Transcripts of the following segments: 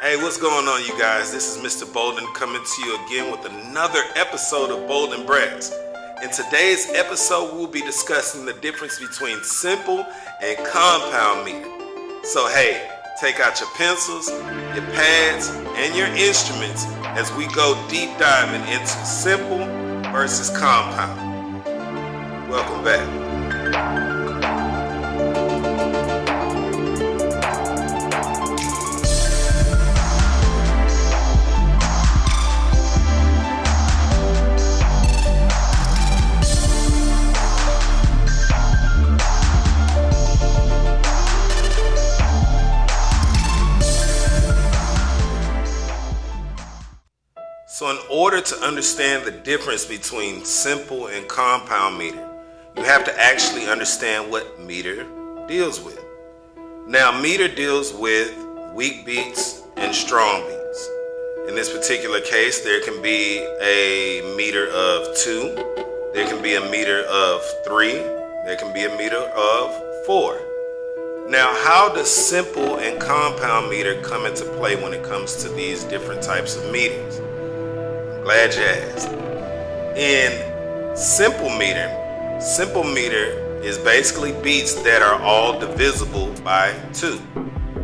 Hey, what's going on, you guys? This is Mr. Bolden coming to you again with another episode of Bolden Brags. In today's episode, we'll be discussing the difference between simple and compound meter. So hey, take out your pencils, your pads, and your instruments as we go deep diving into simple versus compound. Welcome back. So in order to understand the difference between simple and compound meter, you have to actually understand what meter deals with. Now, meter deals with weak beats and strong beats. In this particular case, there can be a meter of 2, there can be a meter of 3, there can be a meter of 4. Now, how does simple and compound meter come into play when it comes to these different types of meters? Glad you asked. In simple meter is basically beats that are all divisible by 2.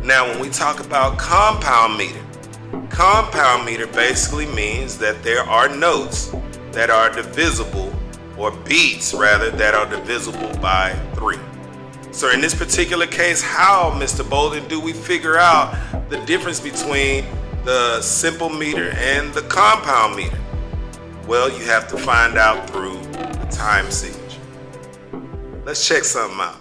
Now, when we talk about compound meter basically means that there are notes that are divisible, or beats rather, that are divisible by 3. So in this particular case, how, Mr. Bolden, do we figure out the difference between the simple meter and the compound meter? Well, you have to find out through the time signature. Let's check something out.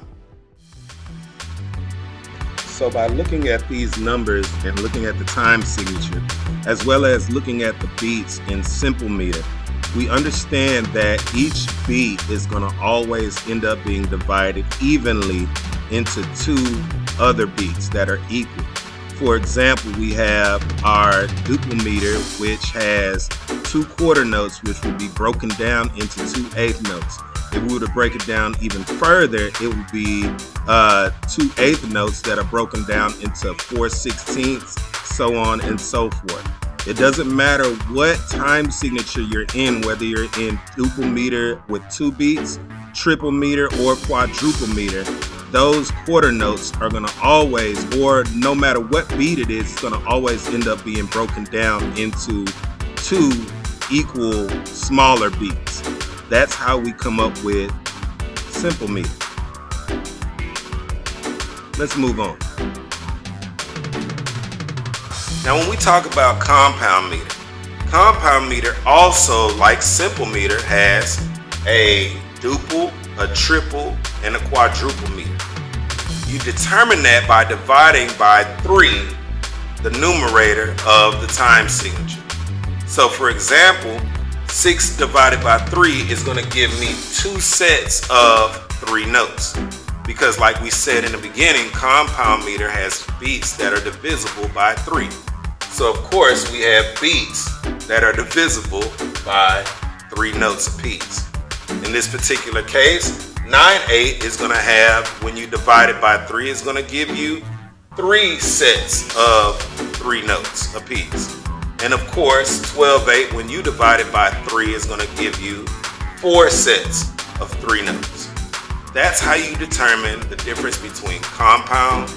So by looking at these numbers and looking at the time signature, as well as looking at the beats in simple meter, we understand that each beat is going to always end up being divided evenly into 2 other beats that are equal. For example, we have our duple-meter, which has 2 quarter notes, which would be broken down into 2 eighth notes. If we were to break it down even further, it would be 2 eighth notes that are broken down into 4 sixteenths, so on and so forth. It doesn't matter what time signature you're in, whether you're in duple meter with 2 beats, triple meter, or quadruple meter. Those quarter notes are going to always, or no matter what beat it is, it's going to always end up being broken down into 2 equal smaller beats. That's how we come up with simple meter. Let's move on. Now, when we talk about compound meter also, like simple meter, has a duple, a triple, and a quadruple meter. You determine that by dividing by 3 the numerator of the time signature. So for example, 6 divided by 3 is going to give me 2 sets of 3 notes. Because like we said in the beginning, compound meter has beats that are divisible by 3. So of course we have beats that are divisible by 3 notes apiece. In this particular case, 9/8 is going to have, when you divide it by 3, it's going to give you 3 sets of 3 notes apiece. And of course, 12/8, when you divide it by 3, is going to give you 4 sets of 3 notes. That's how you determine the difference between compound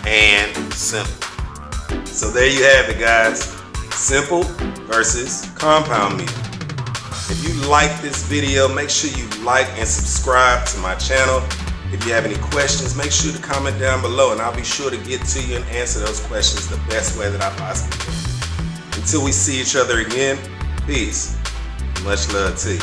and simple. So there you have it, guys. Simple versus compound meter. If you like this video, make sure you like and subscribe to my channel. If you have any questions, make sure to comment down below and I'll be sure to get to you and answer those questions the best way that I possibly can. Until we see each other again, peace. Much love to you.